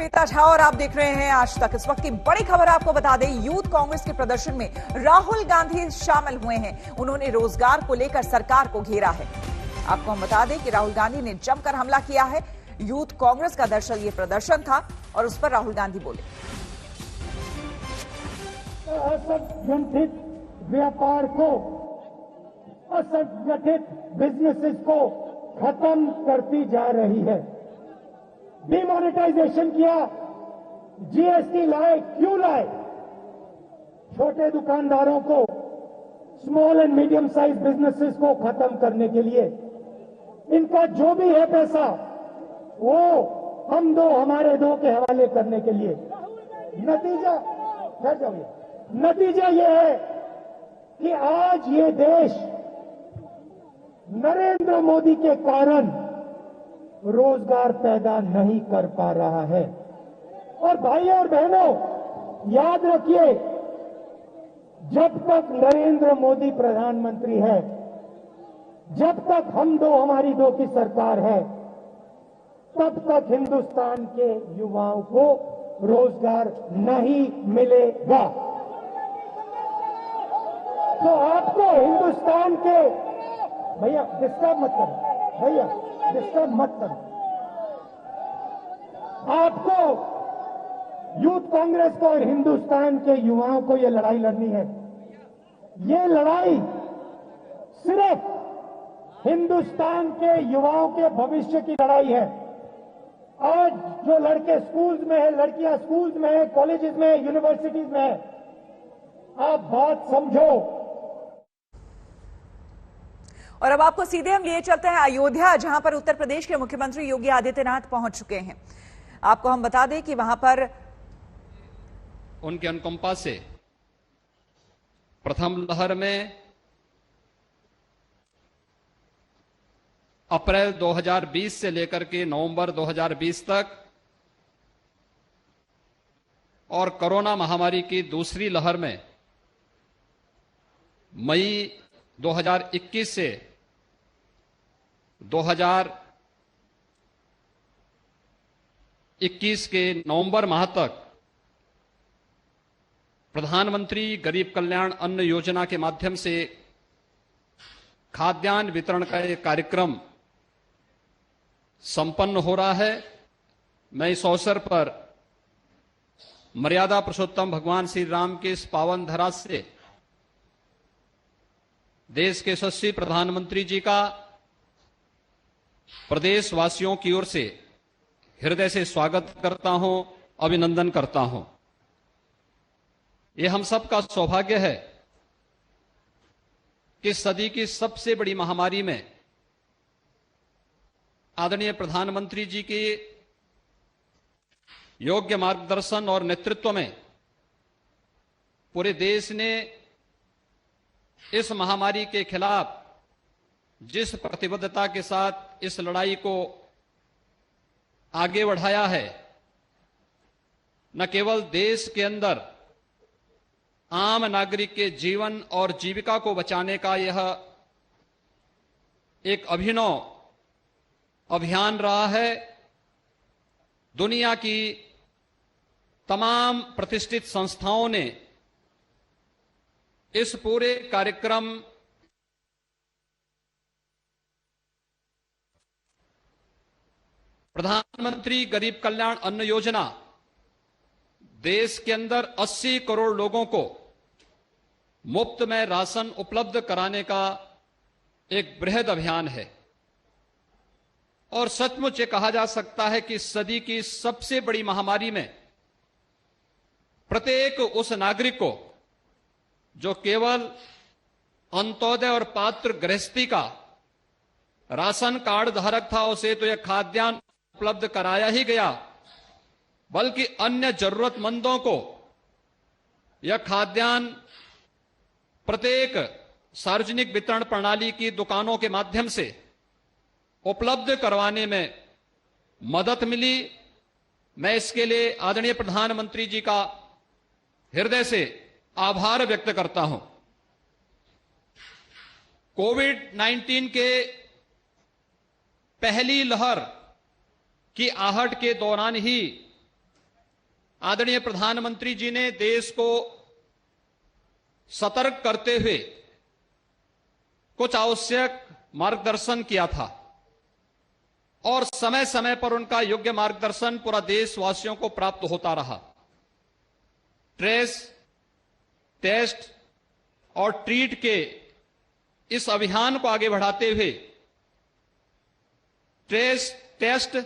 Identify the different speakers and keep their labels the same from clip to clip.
Speaker 1: श्वेता झा और आप देख रहे हैं आज तक। इस वक्त की बड़ी खबर आपको बता दें, यूथ कांग्रेस के प्रदर्शन में राहुल गांधी शामिल हुए हैं। उन्होंने रोजगार को लेकर सरकार को घेरा है। आपको हम बता दें कि राहुल गांधी ने जमकर हमला किया है। यूथ कांग्रेस का दरअसल ये प्रदर्शन था और उस पर राहुल गांधी बोले,
Speaker 2: असंगठित व्यापार को, असंगठित बिजनेसेस को खत्म करती जा रही है। डिमोनेटाइजेशन किया, जीएसटी लाए, क्यों लाए? छोटे दुकानदारों को, small and medium size businesses को खत्म करने के लिए। इनका जो भी है पैसा वो हम दो हमारे दो के हवाले करने के लिए। नतीजा नतीजा ये है कि आज ये देश नरेंद्र मोदी के कारण रोजगार पैदा नहीं कर पा रहा है। और भाइयों और बहनों, याद रखिए, जब तक नरेंद्र मोदी प्रधानमंत्री है, जब तक हम दो हमारी दो की सरकार है, तब तक हिंदुस्तान के युवाओं को रोजगार नहीं मिलेगा। तो आपको हिंदुस्तान के, भैया डिस्टर्ब मत करो, भैया डिस्टर्ब मत करो। आपको, यूथ कांग्रेस को और हिंदुस्तान के युवाओं को ये लड़ाई लड़नी है। ये लड़ाई सिर्फ हिंदुस्तान के युवाओं के भविष्य की लड़ाई है। आज जो लड़के स्कूल्स में है, लड़कियां स्कूल्स में है, कॉलेजेस में है, यूनिवर्सिटीज में है, आप बात समझो।
Speaker 1: और अब आपको सीधे हम लिए चलते हैं अयोध्या, जहां पर उत्तर प्रदेश के मुख्यमंत्री योगी आदित्यनाथ पहुंच चुके हैं। आपको हम बता दें कि वहां पर
Speaker 3: उनके अनुकंपा से प्रथम लहर में अप्रैल 2020 से लेकर के नवंबर 2020 तक और कोरोना महामारी की दूसरी लहर में मई 2021 से 2021 के नवंबर माह तक प्रधानमंत्री गरीब कल्याण अन्न योजना के माध्यम से खाद्यान्न वितरण का एक कार्यक्रम संपन्न हो रहा है। मैं इस अवसर पर मर्यादा पुरुषोत्तम भगवान श्री राम के इस पावन धरा से देश के यशस्वी प्रधानमंत्री जी का प्रदेशवासियों की ओर से हृदय से स्वागत करता हूं, अभिनंदन करता हूं। यह हम सबका सौभाग्य है कि सदी की सबसे बड़ी महामारी में आदरणीय प्रधानमंत्री जी के योग्य मार्गदर्शन और नेतृत्व में पूरे देश ने इस महामारी के खिलाफ जिस प्रतिबद्धता के साथ इस लड़ाई को आगे बढ़ाया है, न केवल देश के अंदर आम नागरिक के जीवन और जीविका को बचाने का यह एक अभिनव अभियान रहा है, दुनिया की तमाम प्रतिष्ठित संस्थाओं ने इस पूरे कार्यक्रम प्रधानमंत्री गरीब कल्याण अन्न योजना देश के अंदर 80 करोड़ लोगों को मुफ्त में राशन उपलब्ध कराने का एक बृहद अभियान है। और सचमुच ये कहा जा सकता है कि सदी की सबसे बड़ी महामारी में प्रत्येक उस नागरिक को जो केवल अंत्योदय और पात्र गृहस्थी का राशन कार्ड धारक था, उसे तो यह खाद्यान्न उपलब्ध कराया ही गया, बल्कि अन्य जरूरतमंदों को यह खाद्यान्न प्रत्येक सार्वजनिक वितरण प्रणाली की दुकानों के माध्यम से उपलब्ध करवाने में मदद मिली। मैं इसके लिए आदरणीय प्रधानमंत्री जी का हृदय से आभार व्यक्त करता हूं। कोविड-19 के पहली लहर की आहट के दौरान ही आदरणीय प्रधानमंत्री जी ने देश को सतर्क करते हुए कुछ आवश्यक मार्गदर्शन किया था और समय समय पर उनका योग्य मार्गदर्शन पूरा देशवासियों को प्राप्त होता रहा। ट्रेस, टेस्ट और ट्रीट के इस अभियान को आगे बढ़ाते हुए ट्रेस, टेस्ट,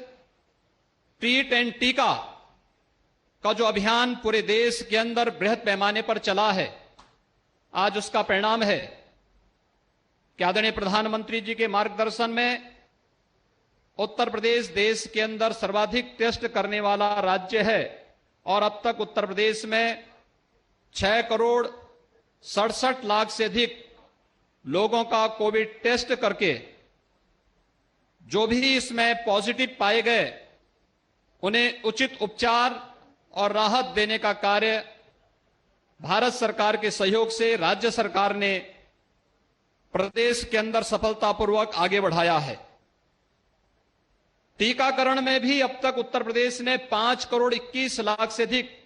Speaker 3: ट्रीट एंड टीका का जो अभियान पूरे देश के अंदर बृहद पैमाने पर चला है, आज उसका परिणाम है कि आदरणीय प्रधानमंत्री जी के मार्गदर्शन में उत्तर प्रदेश देश के अंदर सर्वाधिक टेस्ट करने वाला राज्य है और अब तक उत्तर प्रदेश में 6,67,00,000 से अधिक लोगों का कोविड टेस्ट करके जो भी इसमें पॉजिटिव पाए गए उन्हें उचित उपचार और राहत देने का कार्य भारत सरकार के सहयोग से राज्य सरकार ने प्रदेश के अंदर सफलतापूर्वक आगे बढ़ाया है। टीकाकरण में भी अब तक उत्तर प्रदेश ने 5,21,00,000 से अधिक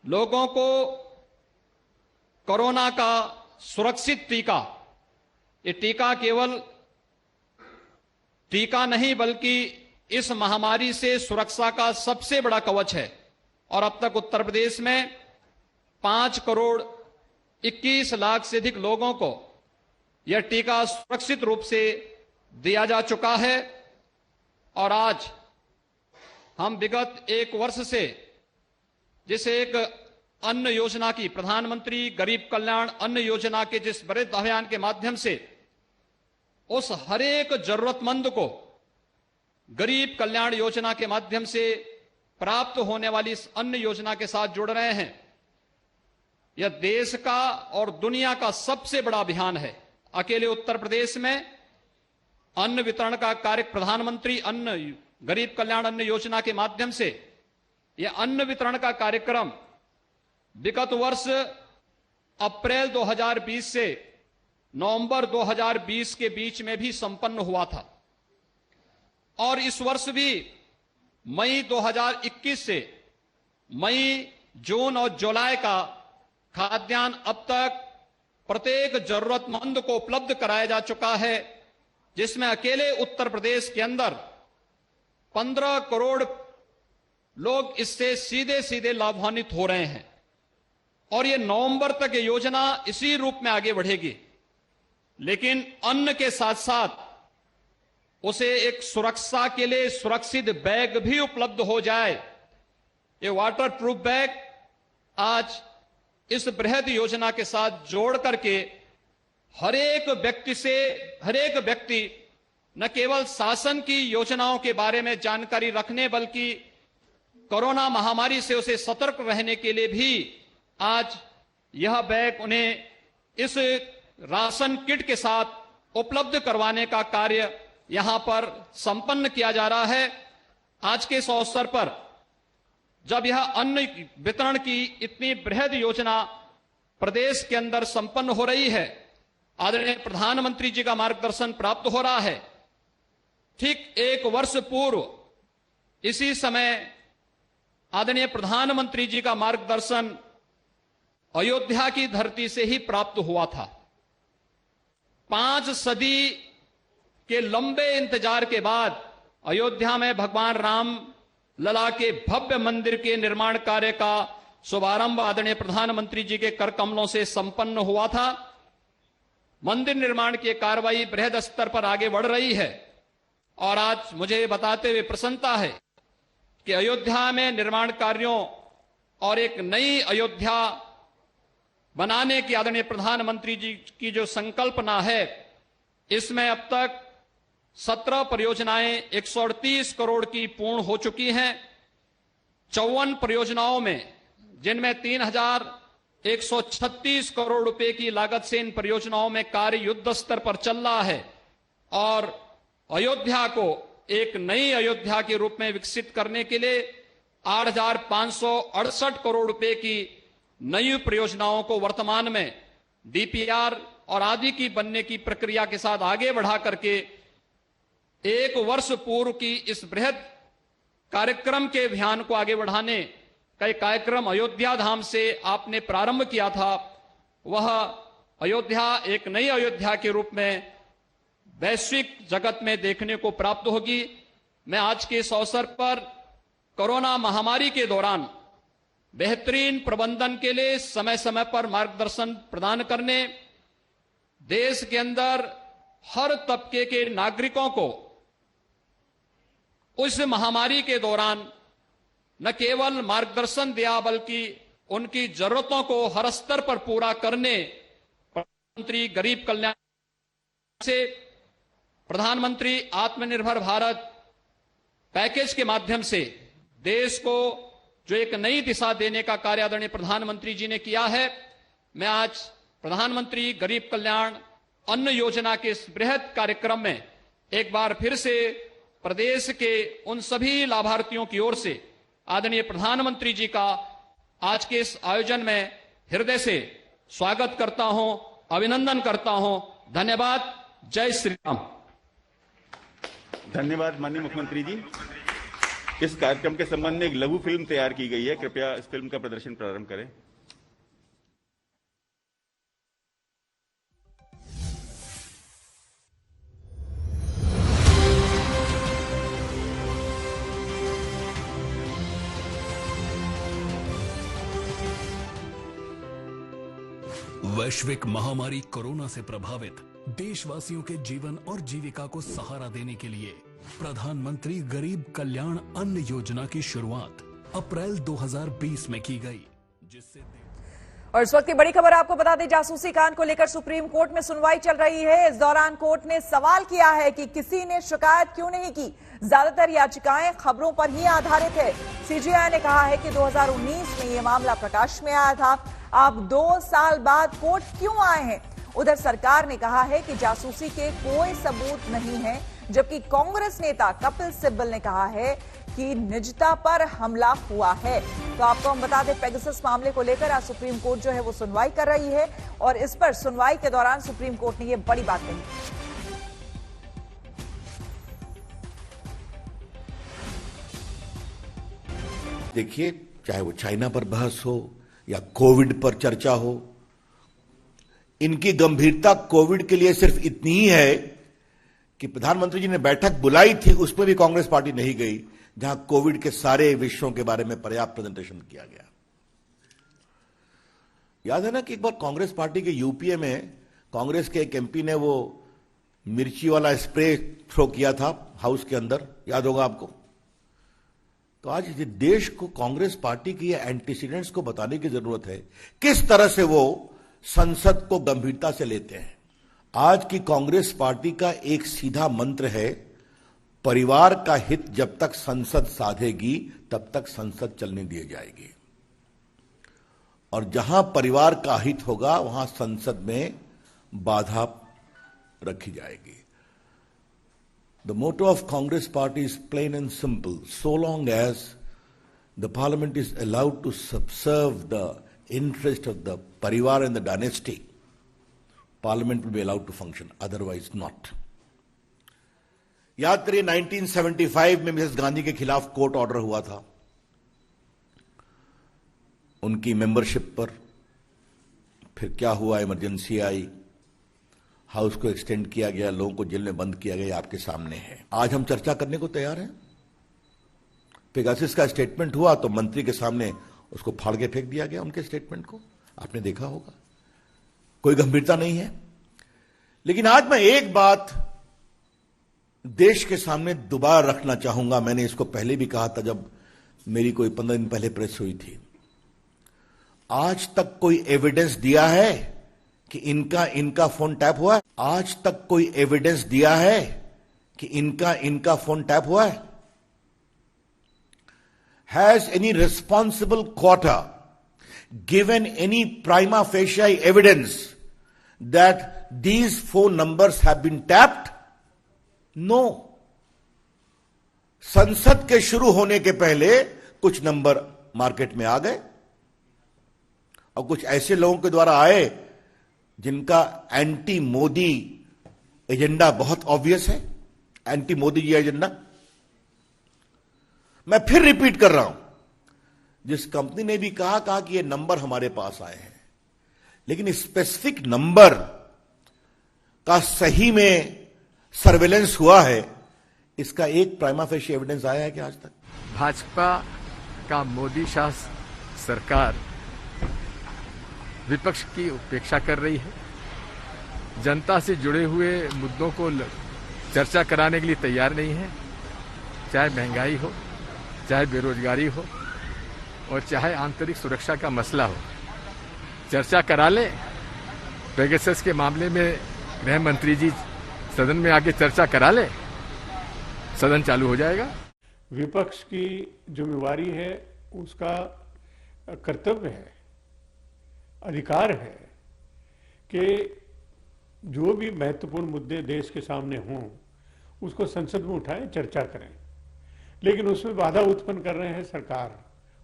Speaker 3: लोगों को कोरोना का सुरक्षित टीका, ये टीका केवल टीका नहीं बल्कि इस महामारी से सुरक्षा का सबसे बड़ा कवच है और अब तक उत्तर प्रदेश में 5,21,00,000 से अधिक लोगों को यह टीका सुरक्षित रूप से दिया जा चुका है। और आज हम विगत एक वर्ष से जिस एक अन्न योजना की, प्रधानमंत्री गरीब कल्याण अन्न योजना के जिस बड़े अभियान के माध्यम से उस हरेक जरूरतमंद को गरीब कल्याण योजना के माध्यम से प्राप्त होने वाली इस अन्न योजना के साथ जुड़ रहे हैं, यह देश का और दुनिया का सबसे बड़ा अभियान है। अकेले उत्तर प्रदेश में अन्न वितरण का कार्य, प्रधानमंत्री अन्न गरीब कल्याण अन्न योजना के माध्यम से यह अन्न वितरण का कार्यक्रम विगत वर्ष अप्रैल 2020 से नवंबर 2020 के बीच में भी संपन्न हुआ था और इस वर्ष भी मई 2021 से मई, जून और जुलाई का खाद्यान्न अब तक प्रत्येक जरूरतमंद को उपलब्ध कराया जा चुका है, जिसमें अकेले उत्तर प्रदेश के अंदर 15 करोड़ लोग इससे सीधे सीधे लाभान्वित हो रहे हैं और ये नवंबर तक ये योजना इसी रूप में आगे बढ़ेगी। लेकिन अन्न के साथ साथ उसे एक सुरक्षा के लिए सुरक्षित बैग भी उपलब्ध हो जाए। ये वाटर प्रूफ बैग आज इस बृहद योजना के साथ जोड़ करके हर एक व्यक्ति न केवल शासन की योजनाओं के बारे में जानकारी रखने बल्कि कोरोना महामारी से उसे सतर्क रहने के लिए भी आज यह बैग उन्हें इस राशन किट के साथ उपलब्ध करवाने का कार्य यहां पर संपन्न किया जा रहा है। आज के इस अवसर पर जब यह अन्न वितरण की इतनी बृहद योजना प्रदेश के अंदर संपन्न हो रही है, आदरणीय प्रधानमंत्री जी का मार्गदर्शन प्राप्त हो रहा है, ठीक एक वर्ष पूर्व इसी समय आदरणीय प्रधानमंत्री जी का मार्गदर्शन अयोध्या की धरती से ही प्राप्त हुआ था। 5 सदी के लंबे इंतजार के बाद अयोध्या में भगवान राम लला के भव्य मंदिर के निर्माण कार्य का शुभारंभ आदरणीय प्रधानमंत्री जी के कर कमलों से संपन्न हुआ था। मंदिर निर्माण की कार्रवाई बृहद स्तर पर आगे बढ़ रही है और आज मुझे बताते हुए प्रसन्नता है कि अयोध्या में निर्माण कार्यों और एक नई अयोध्या बनाने की आदरणीय प्रधानमंत्री जी की जो संकल्पना है, इसमें अब तक 17 परियोजनाएं 138 करोड़ की पूर्ण हो चुकी हैं। 54 परियोजनाओं में, जिनमें 3,136 करोड़ रुपए की लागत से इन परियोजनाओं में कार्य युद्ध स्तर पर चल रहा है और अयोध्या को एक नई अयोध्या के रूप में विकसित करने के लिए 8,568 करोड़ रुपए की नई परियोजनाओं को वर्तमान में डीपीआर और आदि की बनने की प्रक्रिया के साथ आगे बढ़ा करके एक वर्ष पूर्व की इस बृहद कार्यक्रम के अभियान को आगे बढ़ाने कई कार्यक्रम अयोध्या धाम से आपने प्रारंभ किया था, वह अयोध्या एक नई अयोध्या के रूप में वैश्विक जगत में देखने को प्राप्त होगी। मैं आज के इस अवसर पर कोरोना महामारी के दौरान बेहतरीन प्रबंधन के लिए समय समय पर मार्गदर्शन प्रदान करने, देश के अंदर हर तबके के नागरिकों को उस महामारी के दौरान न केवल मार्गदर्शन दिया बल्कि उनकी जरूरतों को हर स्तर पर पूरा करने प्रधानमंत्री गरीब कल्याण से प्रधानमंत्री आत्मनिर्भर भारत पैकेज के माध्यम से देश को जो एक नई दिशा देने का कार्य आदरणीय प्रधानमंत्री जी ने किया है, मैं आज प्रधानमंत्री गरीब कल्याण अन्न योजना के इस बृहद कार्यक्रम में एक बार फिर से प्रदेश के उन सभी लाभार्थियों की ओर से आदरणीय प्रधानमंत्री जी का आज के इस आयोजन में हृदय से स्वागत करता हूं, अभिनंदन करता हूं। धन्यवाद। जय श्री राम।
Speaker 4: धन्यवाद माननीय मुख्यमंत्री जी। इस कार्यक्रम के संबंध में एक लघु फिल्म तैयार की गई है, कृपया इस फिल्म का प्रदर्शन प्रारंभ करें।
Speaker 5: वैश्विक महामारी कोरोना से प्रभावित देशवासियों के जीवन और जीविका को सहारा देने के लिए प्रधानमंत्री गरीब कल्याण अन्न योजना की शुरुआत अप्रैल 2020 में की गई, जिससे
Speaker 1: और इस वक्त की बड़ी खबर आपको बता दें, जासूसी कांड को लेकर सुप्रीम कोर्ट में सुनवाई चल रही है। इस दौरान कोर्ट ने सवाल किया है कि किसी ने शिकायत क्यों नहीं की। ज्यादातर याचिकाएं खबरों पर ही आधारित है। सीजीआई ने कहा है कि 2019 में यह मामला प्रकाश में आया था, अब 2 साल बाद कोर्ट क्यों आए हैं। उधर सरकार ने कहा है कि जासूसी के कोई सबूत नहीं है, जबकि कांग्रेस नेता कपिल सिब्बल ने कहा है कि निजता पर हमला हुआ है। तो आपको हम बता दें, पेगासस मामले को लेकर आज सुप्रीम कोर्ट जो है वो सुनवाई कर रही है और इस पर सुनवाई के दौरान सुप्रीम कोर्ट ने ये बड़ी बात कही।
Speaker 6: देखिए, चाहे वो चाइना पर बहस हो या कोविड पर चर्चा हो, इनकी गंभीरता कोविड के लिए सिर्फ इतनी ही है कि प्रधानमंत्री जी ने बैठक बुलाई थी, उसमें भी कांग्रेस पार्टी नहीं गई, जहां कोविड के सारे विषयों के बारे में पर्याप्त प्रेजेंटेशन किया गया। याद है ना कि एक बार कांग्रेस पार्टी के यूपीए में कांग्रेस के एक एमपी ने वो मिर्ची वाला स्प्रे थ्रो किया था हाउस के अंदर, याद होगा आपको। तो आज देश को कांग्रेस पार्टी की एंटीसीडेंट्स को बताने की जरूरत है, किस तरह से वो संसद को गंभीरता से लेते हैं। आज की कांग्रेस पार्टी का एक सीधा मंत्र है, परिवार का हित जब तक संसद साधेगी तब तक संसद चलने दी जाएगी, और जहां परिवार का हित होगा वहां संसद में बाधा रखी जाएगी। The motto of Congress party is plain and simple. So long as the parliament is allowed to subserve the interest of the parivar and the dynasty, parliament will be allowed to function, otherwise not. याद करिए 1975 में Mrs Gandhi के खिलाफ court order हुआ था उनकी membership पर। फिर क्या हुआ, इमरजेंसी आई, हाउस को एक्सटेंड किया गया, लोगों को जेल में बंद किया गया, आपके सामने है। आज हम चर्चा करने को तैयार हैं। पेगासस का स्टेटमेंट हुआ तो मंत्री के सामने उसको फाड़ के फेंक दिया गया, उनके स्टेटमेंट को, आपने देखा होगा। कोई गंभीरता नहीं है। लेकिन आज मैं एक बात देश के सामने दोबारा रखना चाहूंगा। मैंने इसको पहले भी कहा था जब मेरी कोई 15 दिन पहले प्रेस हुई थी। आज तक कोई एविडेंस दिया है कि इनका फोन टैप हुआ है? आज तक कोई एविडेंस दिया है कि इनका फोन टैप हुआ है? Has any responsible quarter given any prima facie evidence that these phone numbers have been tapped? No. संसद के शुरू होने के पहले कुछ नंबर मार्केट में आ गए और कुछ ऐसे लोगों के द्वारा आए जिनका एंटी मोदी एजेंडा बहुत ऑब्वियस है, एंटी मोदी जी एजेंडा। मैं फिर रिपीट कर रहा हूं, जिस कंपनी ने भी कहा कि ये नंबर हमारे पास आए हैं, लेकिन स्पेसिफिक नंबर का सही में सर्वेलेंस हुआ है, इसका एक प्राइमा फेशी एविडेंस आया है कि आज तक?
Speaker 7: भाजपा का मोदी शाह सरकार विपक्ष की उपेक्षा कर रही है, जनता से जुड़े हुए मुद्दों को चर्चा कराने के लिए तैयार नहीं है, चाहे महंगाई हो, चाहे बेरोजगारी हो और चाहे आंतरिक सुरक्षा का मसला हो। चर्चा करा ले, पेगासस के मामले में गृह मंत्री जी सदन में आके चर्चा करा ले, सदन चालू हो जाएगा।
Speaker 8: विपक्ष की जिम्मेवारी है, उसका कर्तव्य है, अधिकार है कि जो भी महत्वपूर्ण मुद्दे देश के सामने हों उसको संसद में उठाएं, चर्चा करें। लेकिन उसमें बाधा उत्पन्न कर रहे हैं सरकार,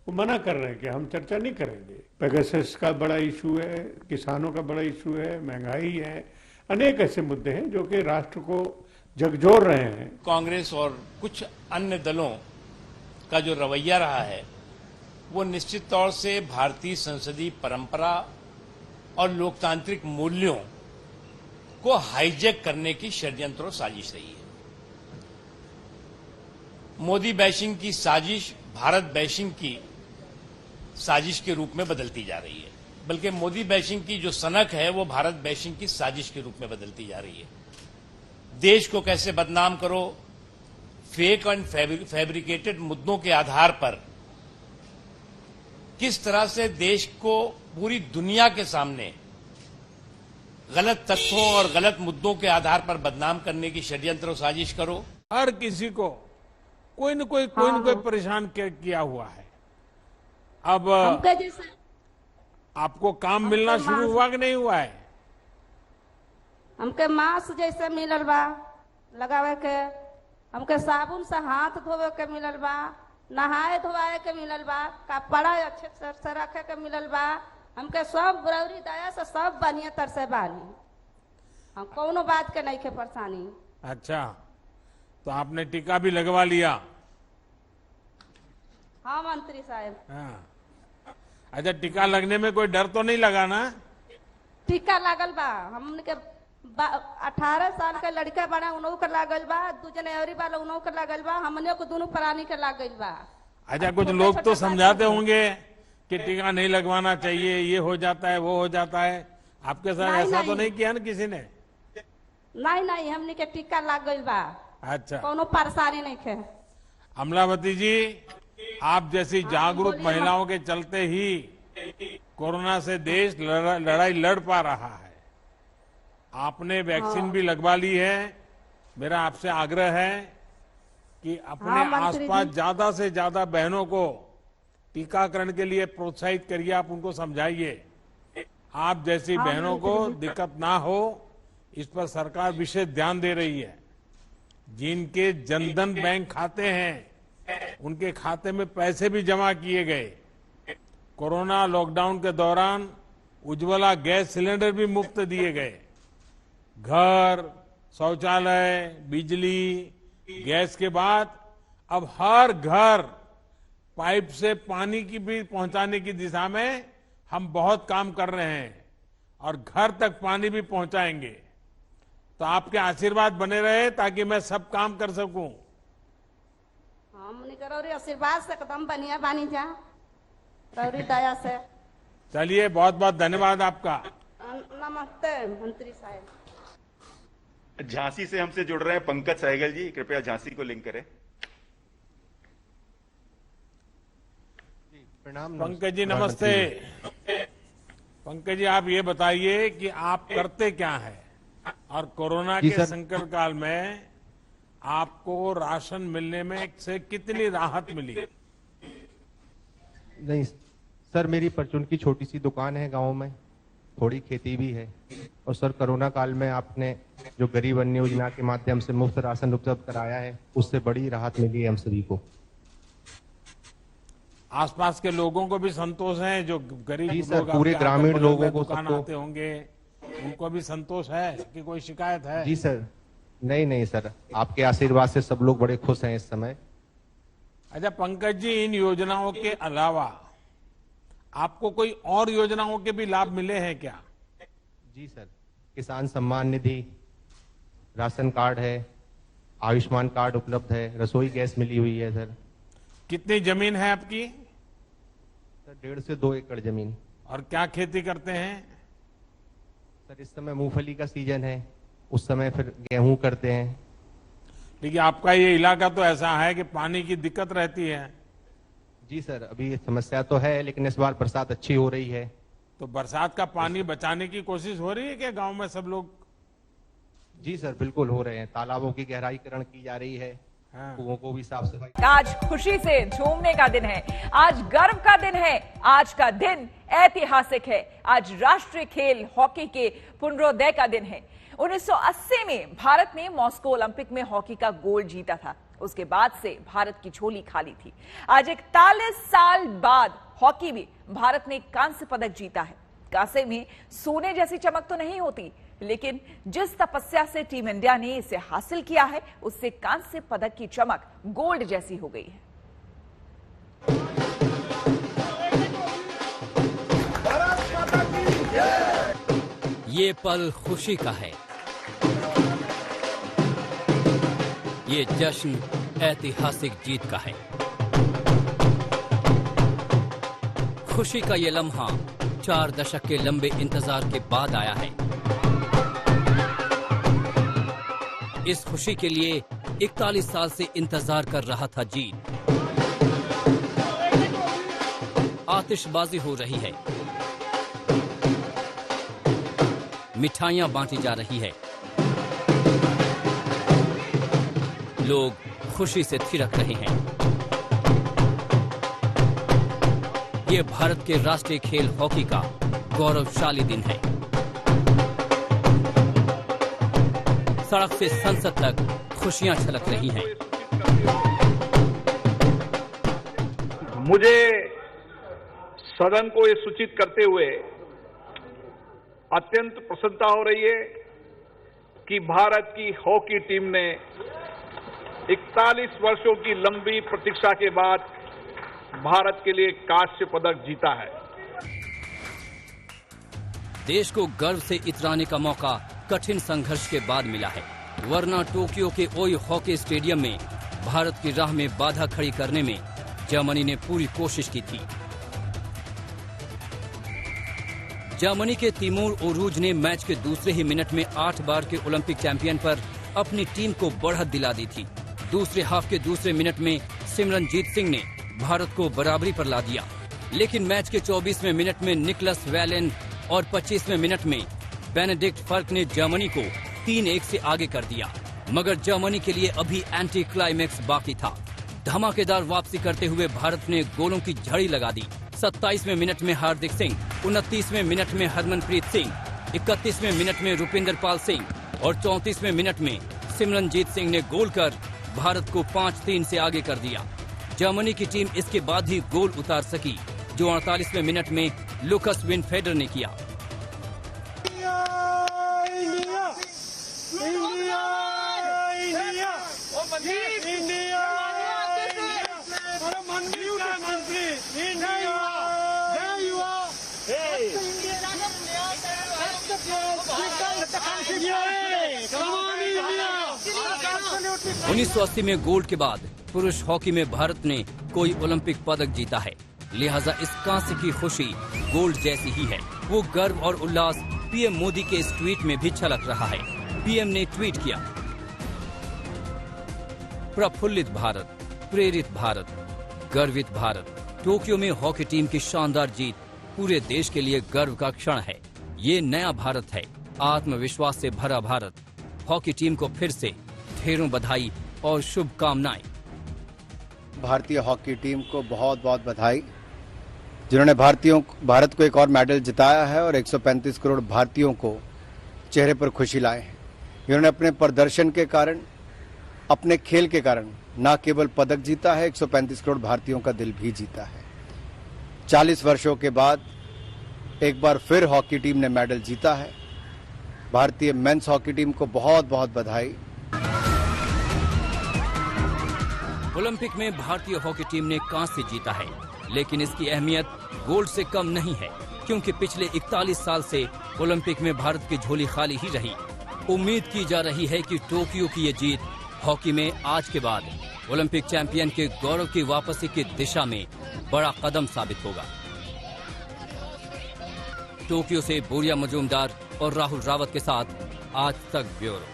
Speaker 8: वो मना कर रहे हैं कि हम चर्चा नहीं करेंगे। पेगासस का बड़ा इशू है, किसानों का बड़ा इशू है, महंगाई है, अनेक ऐसे मुद्दे हैं जो कि राष्ट्र को झकझोर रहे हैं।
Speaker 9: कांग्रेस और कुछ अन्य दलों का जो रवैया रहा है वो निश्चित तौर से भारतीय संसदीय परंपरा और लोकतांत्रिक मूल्यों को हाईजैक करने की षड्यंत्र और साजिश रही है। मोदी बैशिंग की साजिश भारत बैशिंग की साजिश के रूप में बदलती जा रही है, बल्कि मोदी बैशिंग की जो सनक है वो भारत बैशिंग की साजिश के रूप में बदलती जा रही है। देश को कैसे बदनाम करो, फेक एंड फैब्रिकेटेड मुद्दों के आधार पर किस तरह से देश को पूरी दुनिया के सामने गलत तथ्यों और गलत मुद्दों के आधार पर बदनाम करने की षड्यंत्र और साजिश करो।
Speaker 10: हर किसी को कोई न कोई परेशान किया हुआ है। अब आपको काम मिलना शुरू हुआ कि नहीं हुआ है?
Speaker 11: हमके मास्क जैसे मिलल बा लगावे के, हमके साबुन से हाथ धोवे के मिलल बा, नहाए धोवाए के मिलल बा, कपड़ा अच्छे से रखे के मिलल बा, हमके सब बरौरी दया से सब बढ़िया तर से बानी, हम कोनो बात के नहीं के परेशानी।
Speaker 10: अच्छा, तो आपने टीका भी लगवा लिया?
Speaker 11: हाँ मंत्री साहब।
Speaker 10: हाँ, अच्छा, टीका लगने में कोई डर तो नहीं लगा ना?
Speaker 11: टीका लागल बा, हमने के 18 साल के लड़का बना उन्हों के लागल बा, 2 जने और वाला उन्हों के लागल बा, हमने को दोनों प्राणी के लागल बा।
Speaker 10: अच्छा, कुछ लोग तो समझाते होंगे कि टीका नहीं लगवाना चाहिए, ये हो जाता है, वो हो जाता है, आपके साथ ऐसा तो नहीं किया ना किसी ने?
Speaker 11: नहीं, हमने के टीका लागल बा।
Speaker 10: अच्छा,
Speaker 11: कोनो परेशानी नहीं है।
Speaker 10: अमलावती जी, आप जैसी जागरूक महिलाओं के चलते ही कोरोना से देश लड़ाई लड़ पा रहा है। आपने वैक्सीन भी लगवा ली है। मेरा आपसे आग्रह है कि अपने आसपास ज्यादा से ज्यादा बहनों को टीकाकरण के लिए प्रोत्साहित करिए, आप उनको समझाइए। आप जैसी बहनों को दिक्कत ना हो, इस पर सरकार विशेष ध्यान दे रही है। जिनके जनधन बैंक खाते हैं उनके खाते में पैसे भी जमा किए गए। कोरोना लॉकडाउन के दौरान उज्ज्वला गैस सिलेंडर भी मुफ्त दिए गए। घर, शौचालय, बिजली, गैस के बाद अब हर घर पाइप से पानी की भी पहुंचाने की दिशा में हम बहुत काम कर रहे हैं और घर तक पानी भी पहुंचाएंगे। तो आपके आशीर्वाद बने रहे ताकि मैं सब काम कर सकूं।
Speaker 11: हमने करोरी आशीर्वाद से कदम बनिया बानी जा, करोरी दया से।
Speaker 10: चलिए, बहुत बहुत धन्यवाद आपका।
Speaker 11: नमस्ते मंत्री साहब।
Speaker 4: झांसी से हमसे जुड़ रहे हैं पंकज सहगल जी, कृपया झांसी को लिंक करें।
Speaker 10: प्रणाम पंकज जी, नमस्ते। पंकज जी, आप ये बताइए कि आप करते क्या हैं और कोरोना के संकट काल में आपको राशन मिलने में से कितनी राहत मिली?
Speaker 12: नहीं सर, मेरी परचून की छोटी सी दुकान है गांव में, थोड़ी खेती भी है। और सर, कोरोना काल में आपने जो गरीब अन्न योजना के माध्यम से मुफ्त राशन उपलब्ध कराया है, उससे बड़ी राहत मिली है हम सभी को।
Speaker 10: आसपास के लोगों को भी संतोष है? जो गरीब
Speaker 12: लोग पूरे ग्रामीण लोगों को
Speaker 10: आते होंगे, उनको भी संतोष है कि कोई शिकायत है?
Speaker 12: जी सर, नहीं सर, आपके आशीर्वाद से सब लोग बड़े खुश हैं इस समय।
Speaker 10: अच्छा पंकज जी, इन योजनाओं के अलावा आपको कोई और योजनाओं के भी लाभ मिले हैं क्या?
Speaker 12: जी सर, किसान सम्मान निधि, राशन कार्ड है, आयुष्मान कार्ड उपलब्ध है, रसोई गैस मिली हुई है सर।
Speaker 10: कितनी जमीन है आपकी?
Speaker 12: सर 1.5 से 2 एकड़ जमीन।
Speaker 10: और क्या खेती करते हैं?
Speaker 12: सर इस समय मूंगफली का सीजन है, उस समय फिर गेहूं करते हैं।
Speaker 10: लेकिन आपका ये इलाका तो ऐसा है कि पानी की दिक्कत रहती है।
Speaker 12: जी सर, अभी समस्या तो है, लेकिन इस बार बरसात अच्छी हो रही है।
Speaker 10: तो बरसात का पानी बचाने की कोशिश हो रही है क्या गांव में सब लोग?
Speaker 12: जी सर, बिल्कुल हो रहे हैं। तालाबों की गहराईकरण की जा रही है, कुओं को भी साफ सफाई।
Speaker 1: आज खुशी से झूमने का दिन है, आज गर्व का दिन है, आज का दिन ऐतिहासिक है। आज राष्ट्रीय खेल हॉकी के पुनरोदय का दिन है। 1980 में भारत ने मॉस्को ओलंपिक में हॉकी का गोल्ड जीता था। उसके बाद से भारत की झोली खाली थी। आज 41 साल बाद हॉकी में भारत ने कांस्य पदक जीता है। कांसे में सोने जैसी चमक तो नहीं होती, लेकिन जिस तपस्या से टीम इंडिया ने इसे हासिल किया है, उससे कांस्य पदक की चमक गोल्ड जैसी हो गई है।
Speaker 13: ये पल खुशी का है, ये जश्न ऐतिहासिक जीत का है। खुशी का ये लम्हा 4 दशक के लंबे इंतजार के बाद आया है। इस खुशी के लिए 41 साल से इंतजार कर रहा था जीत। आतिशबाजी हो रही है, मिठाइयां बांटी जा रही है, लोग खुशी से थिरक रहे हैं। ये भारत के राष्ट्रीय खेल हॉकी का गौरवशाली दिन है। सड़क से संसद तक खुशियां छलक रही हैं।
Speaker 14: मुझे सदन को ये सूचित करते हुए अत्यंत प्रसन्नता हो रही है कि भारत की हॉकी टीम ने 41 वर्षों की लंबी प्रतीक्षा के बाद भारत के लिए कांस्य पदक जीता है।
Speaker 13: देश को गर्व से इतराने का मौका कठिन संघर्ष के बाद मिला है, वरना टोक्यो के ओई हॉकी स्टेडियम में भारत की राह में बाधा खड़ी करने में जर्मनी ने पूरी कोशिश की थी। जर्मनी के तिमोर ओरूज ने मैच के दूसरे ही मिनट में 8 बार के ओलंपिक चैंपियन पर अपनी टीम को बढ़त दिला दी थी। दूसरे हाफ के दूसरे मिनट में सिमरनजीत सिंह ने भारत को बराबरी पर ला दिया, लेकिन मैच के 24वें मिनट में निकलस वैलेन और 25वें मिनट में बेनेडिक्ट फर्क ने जर्मनी को 3-1 से आगे कर दिया। मगर जर्मनी के लिए अभी एंटी क्लाइमैक्स बाकी था। धमाकेदार वापसी करते हुए भारत ने गोलों की झड़ी लगा दी। 27वें मिनट में हार्दिक सिंह, 29वें मिनट में हरमनप्रीत सिंह, 31वें मिनट में रुपिंदर पाल सिंह और 34वें मिनट में सिमरनजीत सिंह ने गोल कर भारत को 5-3 से आगे कर दिया। जर्मनी की टीम इसके बाद ही गोल उतार सकी, जो 48वें मिनट में लुकस विनफेडर ने किया।
Speaker 14: Yeah!
Speaker 13: 1980 में गोल्ड के बाद पुरुष हॉकी में भारत ने कोई ओलंपिक पदक जीता है, लिहाजा इस कांस्य की खुशी गोल्ड जैसी ही है। वो गर्व और उल्लास पीएम मोदी के इस ट्वीट में भी झलक रहा है। पीएम ने ट्वीट किया, प्रफुल्लित भारत, प्रेरित भारत, गर्वित भारत। टोक्यो में हॉकी टीम की शानदार जीत पूरे देश के लिए गर्व का क्षण है। ये नया भारत है, आत्मविश्वास से भरा भारत। हॉकी टीम को फिर से ढेरों बधाई और शुभकामनाएं।
Speaker 15: भारतीय हॉकी टीम को बहुत बहुत बधाई, जिन्होंने भारत को एक और मेडल जिताया है और 135 करोड़ भारतीयों को चेहरे पर खुशी लाए हैं। इन्होंने अपने प्रदर्शन के कारण, अपने खेल के कारण न केवल पदक जीता है, 135 करोड़ भारतीयों का दिल भी जीता है। 40 वर्षों के बाद एक बार फिर हॉकी टीम ने मेडल जीता है। भारतीय मेंस हॉकी टीम को बहुत बहुत बधाई।
Speaker 13: ओलंपिक में भारतीय हॉकी टीम ने कांस्य जीता है। लेकिन इसकी अहमियत गोल्ड से कम नहीं है, क्योंकि पिछले 41 साल से ओलंपिक में भारत की झोली खाली ही रही। उम्मीद की जा रही है कि टोक्यो की ये जीत हॉकी में आज के बाद ओलंपिक चैंपियन के गौरव की वापसी की दिशा में बड़ा कदम साबित होगा। टोक्यो से बोरिया मजूमदार और राहुल रावत के साथ आज तक ब्यूरो।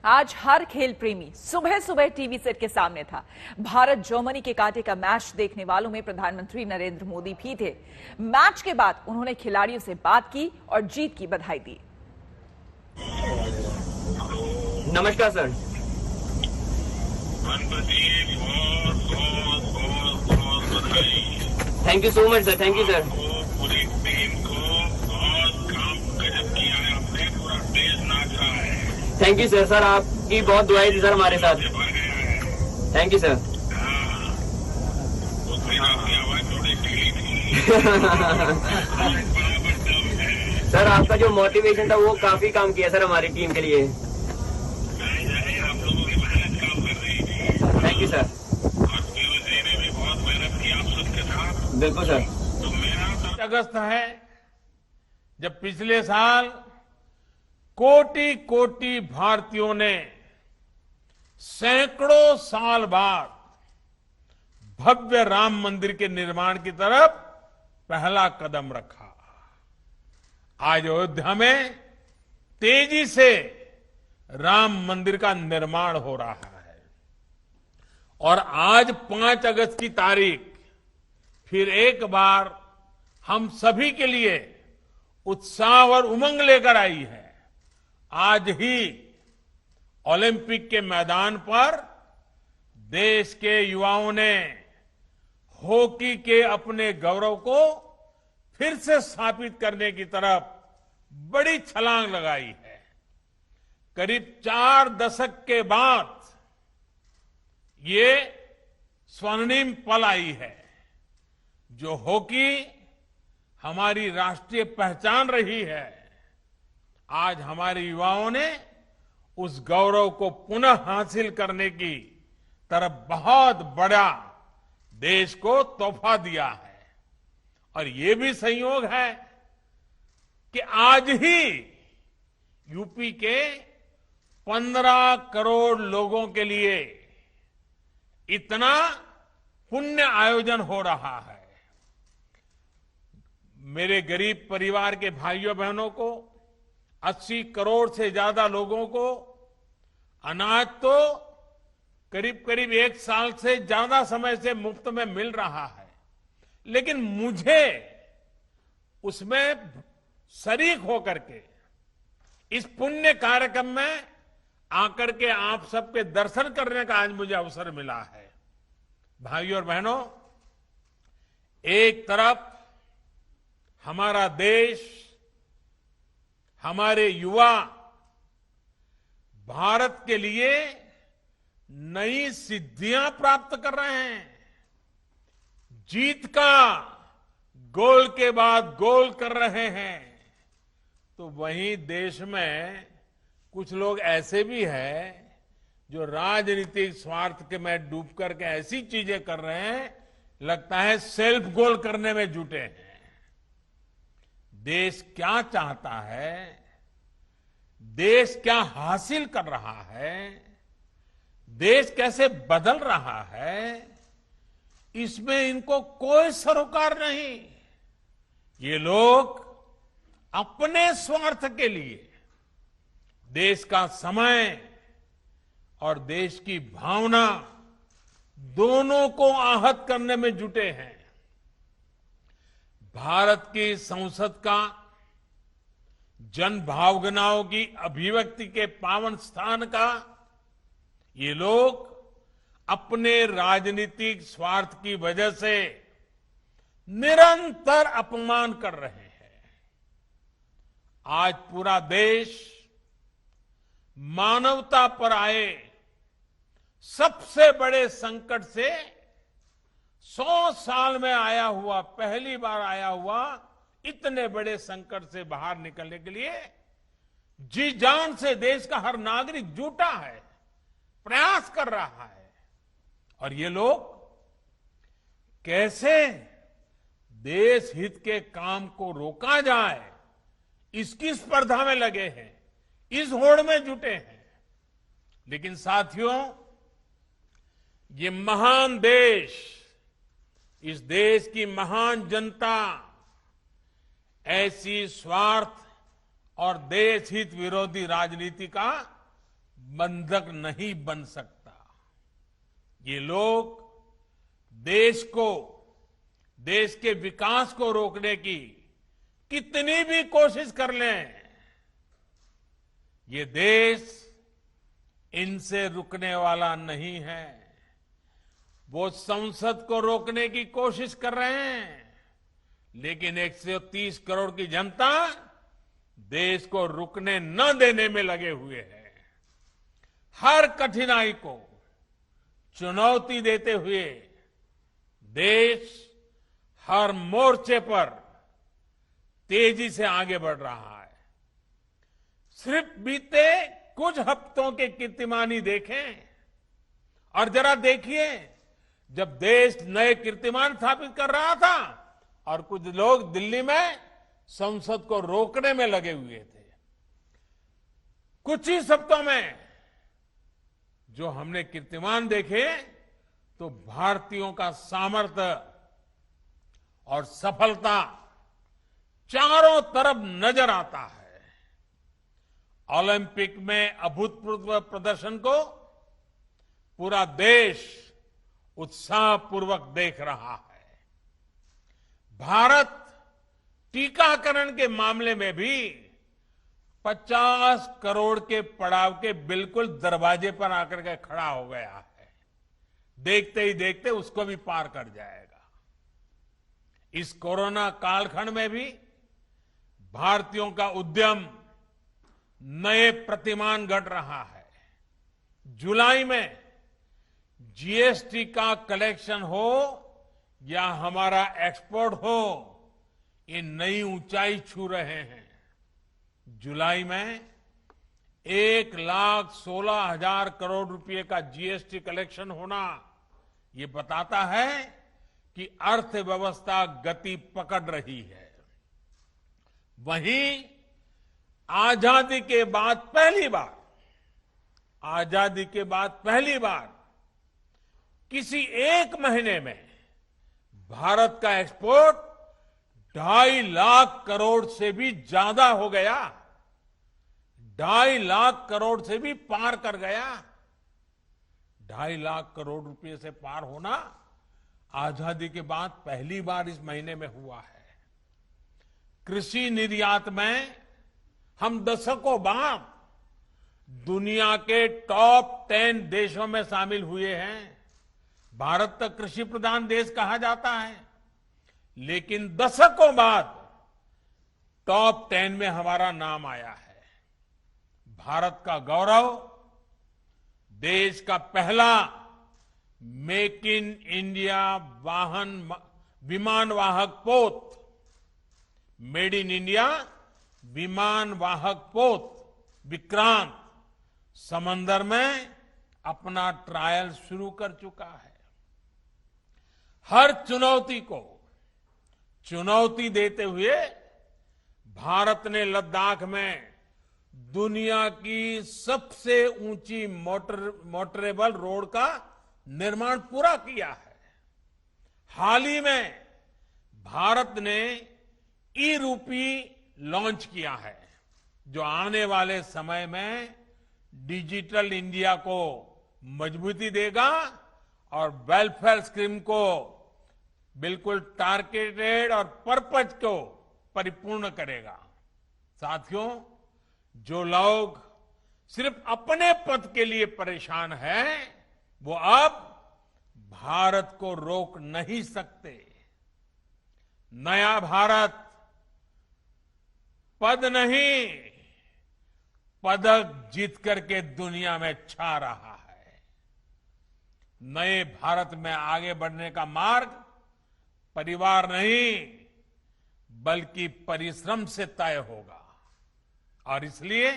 Speaker 1: आज हर खेल प्रेमी सुबह सुबह टीवी सेट के सामने था। भारत जर्मनी के कांटे का मैच देखने वालों में प्रधानमंत्री नरेंद्र मोदी भी थे। मैच के बाद उन्होंने खिलाड़ियों से बात की और जीत की बधाई दी।
Speaker 16: नमस्कार sir. Thank you so much sir. Thank you sir.
Speaker 17: पूरी टीम को बहुत काम गजब किया है आपने, पूरा देश नाच रहा है।
Speaker 16: Thank you sir. सर आपकी बहुत दुआएं थी सर हमारे साथ। Thank you sir.
Speaker 17: उस दिन आपकी आवाज थोड़ी ढीली थी।
Speaker 16: सर आपका जो मोटिवेशन था वो काफी काम किया सर हमारी टीम के लिए।
Speaker 17: आप लोगों की मेहनत काम कर रही थी।
Speaker 16: Thank you sir.
Speaker 17: और पीयूष जी ने भी बहुत मेहनत की आप सबके साथ।
Speaker 16: बिल्कुल सर।
Speaker 17: तो मेरा
Speaker 10: अगस्त है जब पिछले साल कोटि कोटि भारतीयों ने सैकड़ों साल बाद भव्य राम मंदिर के निर्माण की तरफ पहला कदम रखा। आज अयोध्या में तेजी से राम मंदिर का निर्माण हो रहा है और आज 5 अगस्त की तारीख फिर एक बार हम सभी के लिए उत्साह और उमंग लेकर आई है। आज ही ओलंपिक के मैदान पर देश के युवाओं ने हॉकी के अपने गौरव को फिर से स्थापित करने की तरफ बड़ी छलांग लगाई है। करीब 4 दशक के बाद ये स्वर्णिम पल आई है जो हॉकी हमारी राष्ट्रीय पहचान रही है। आज हमारे युवाओं ने उस गौरव को पुनः हासिल करने की तरफ बहुत बड़ा देश को तोहफा दिया है। और ये भी संयोग है कि आज ही यूपी के 15 करोड़ लोगों के लिए इतना पुण्य आयोजन हो रहा है। मेरे गरीब परिवार के भाइयों बहनों को 80 करोड़ से ज्यादा लोगों को अनाज तो करीब करीब 1 साल से ज्यादा समय से मुफ्त में मिल रहा है, लेकिन मुझे उसमें शरीक होकर के इस पुण्य कार्यक्रम में आकर के आप सबके दर्शन करने का आज मुझे अवसर मिला है। भाइयों और बहनों, एक तरफ हमारा देश, हमारे युवा भारत के लिए नई सिद्धियां प्राप्त कर रहे हैं, जीत का गोल के बाद गोल कर रहे हैं, तो वहीं देश में कुछ लोग ऐसे भी हैं जो राजनीतिक स्वार्थ के में डूब करके ऐसी चीजें कर रहे हैं, लगता है सेल्फ गोल करने में जुटे हैं। देश क्या चाहता है, देश क्या हासिल कर रहा है, देश कैसे बदल रहा है, इसमें इनको कोई सरोकार नहीं। ये लोग अपने स्वार्थ के लिए देश का समय और देश की भावना दोनों को आहत करने में जुटे हैं। भारत की संसद का जन भावनाओं की अभिव्यक्ति के पावन स्थान का ये लोग अपने राजनीतिक स्वार्थ की वजह से निरंतर अपमान कर रहे हैं। आज पूरा देश मानवता पर आए सबसे बड़े संकट से 100 साल में आया हुआ, पहली बार आया हुआ इतने बड़े संकट से बाहर निकलने के लिए जी जान से देश का हर नागरिक जुटा है। प्रयास कर रहा है और ये लोग कैसे देश हित के काम को रोका जाए इसकी स्पर्धा में लगे हैं, इस होड़ में जुटे हैं। लेकिन साथियों, ये महान देश, इस देश की महान जनता ऐसी स्वार्थ और देश हित विरोधी राजनीति का बंधक नहीं बन सकता। ये लोग देश को, देश के विकास को रोकने की कितनी भी कोशिश कर लें, ये देश इनसे रुकने वाला नहीं है। वो संसद को रोकने की कोशिश कर रहे हैं, लेकिन 130 करोड़ की जनता देश को रुकने न देने में लगे हुए हैं। हर कठिनाई को चुनौती देते हुए देश हर मोर्चे पर तेजी से आगे बढ़ रहा है। सिर्फ बीते कुछ हफ्तों के कीर्तिमानी देखें और जरा देखिए, जब देश नए कीर्तिमान स्थापित कर रहा था और कुछ लोग दिल्ली में संसद को रोकने में लगे हुए थे, कुछ ही हफ्तों में जो हमने कीर्तिमान देखे तो भारतीयों का सामर्थ्य और सफलता चारों तरफ नजर आता है। ओलंपिक में अभूतपूर्व प्रदर्शन को पूरा देश उत्साहपूर्वक देख रहा है। भारत टीकाकरण के मामले में भी 50 करोड़ के पड़ाव के बिल्कुल दरवाजे पर आकर के खड़ा हो गया है। देखते ही देखते उसको भी पार कर जाएगा। इस कोरोना कालखंड में भी भारतीयों का उद्यम नए प्रतिमान गढ़ रहा है। जुलाई में जीएसटी का कलेक्शन हो या हमारा एक्सपोर्ट हो, ये नई ऊंचाई छू रहे हैं। जुलाई में 1,16,000 करोड़ रुपए का जीएसटी कलेक्शन होना, ये बताता है कि अर्थव्यवस्था गति पकड़ रही है। वहीं आजादी के बाद पहली बार किसी एक महीने में भारत का एक्सपोर्ट 2.5 लाख करोड़ से भी ज्यादा हो गया। 2.5 लाख करोड़ से भी पार कर गया। 2.5 लाख करोड़ रुपए से पार होना आजादी के बाद पहली बार इस महीने में हुआ है। कृषि निर्यात में हम दशकों बाद दुनिया के टॉप 10 देशों में शामिल हुए हैं। भारत तक कृषि प्रधान देश कहा जाता है, लेकिन दशकों बाद टॉप 10 में हमारा नाम आया है। भारत का गौरव, देश का पहला मेक इन इंडिया विमान वाहक पोत, मेड इन इंडिया विमान वाहक पोत विक्रांत समंदर में अपना ट्रायल शुरू कर चुका है। हर चुनौती को चुनौती देते हुए भारत ने लद्दाख में दुनिया की सबसे ऊंची मोटरेबल रोड का निर्माण पूरा किया है। हाल ही में भारत ने ई-रूपी लॉन्च किया है, जो आने वाले समय में डिजिटल इंडिया को मजबूती देगा और वेलफेयर स्कीम को बिल्कुल टारगेटेड और पर्पज को परिपूर्ण करेगा। साथियों, जो लोग सिर्फ अपने पद के लिए परेशान हैं, वो अब भारत को रोक नहीं सकते। नया भारत पद नहीं, पदक जीत करके दुनिया में छा रहा है। नए भारत में आगे बढ़ने का मार्ग परिवार नहीं, बल्कि परिश्रम से तय होगा। और इसलिए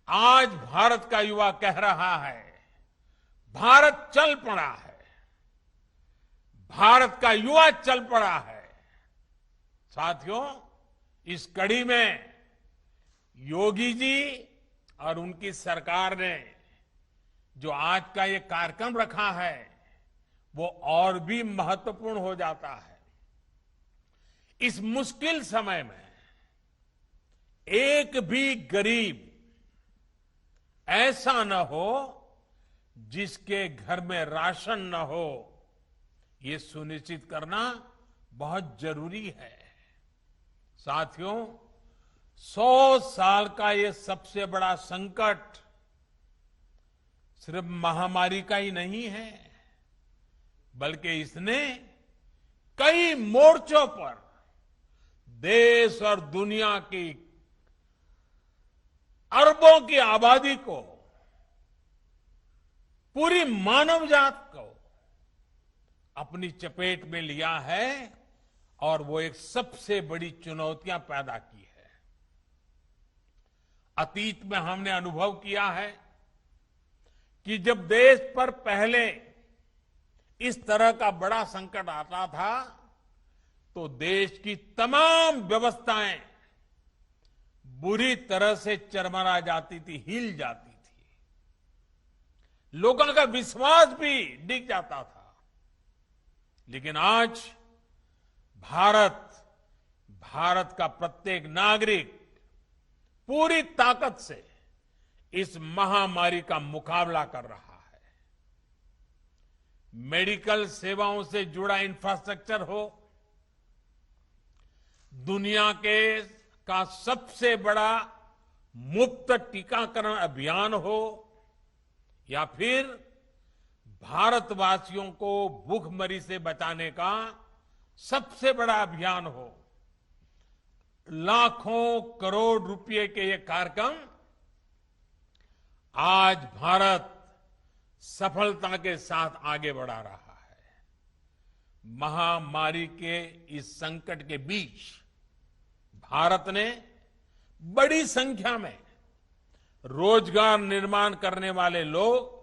Speaker 10: आज भारत का युवा कह रहा है भारत चल पड़ा है, भारत का युवा चल पड़ा है। साथियों, इस कड़ी में योगी जी और उनकी सरकार ने जो आज का ये कार्यक्रम रखा है वो और भी महत्वपूर्ण हो जाता है। इस मुश्किल समय में एक भी गरीब ऐसा न हो जिसके घर में राशन न हो, ये सुनिश्चित करना बहुत जरूरी है। साथियों, 100 साल का ये सबसे बड़ा संकट सिर्फ महामारी का ही नहीं है, बल्कि इसने कई मोर्चों पर देश और दुनिया की अरबों की आबादी को, पूरी मानव जात को अपनी चपेट में लिया है और वो एक सबसे बड़ी चुनौतियां पैदा की है। अतीत में हमने अनुभव किया है कि जब देश पर पहले इस तरह का बड़ा संकट आता था तो देश की तमाम व्यवस्थाएं बुरी तरह से चरमरा जाती थी, हिल जाती थी, लोगों का विश्वास भी डिग जाता था। लेकिन आज भारत का प्रत्येक नागरिक पूरी ताकत से इस महामारी का मुकाबला कर रहा है। मेडिकल सेवाओं से जुड़ा इंफ्रास्ट्रक्चर हो, दुनिया का सबसे बड़ा मुफ्त टीकाकरण अभियान हो, या फिर भारतवासियों को भूखमरी से बचाने का सबसे बड़ा अभियान हो, लाखों करोड़ रुपए के ये कार्यक्रम आज भारत सफलता के साथ आगे बढ़ा रहा है। महामारी के इस संकट के बीच भारत ने बड़ी संख्या में रोजगार निर्माण करने वाले लोग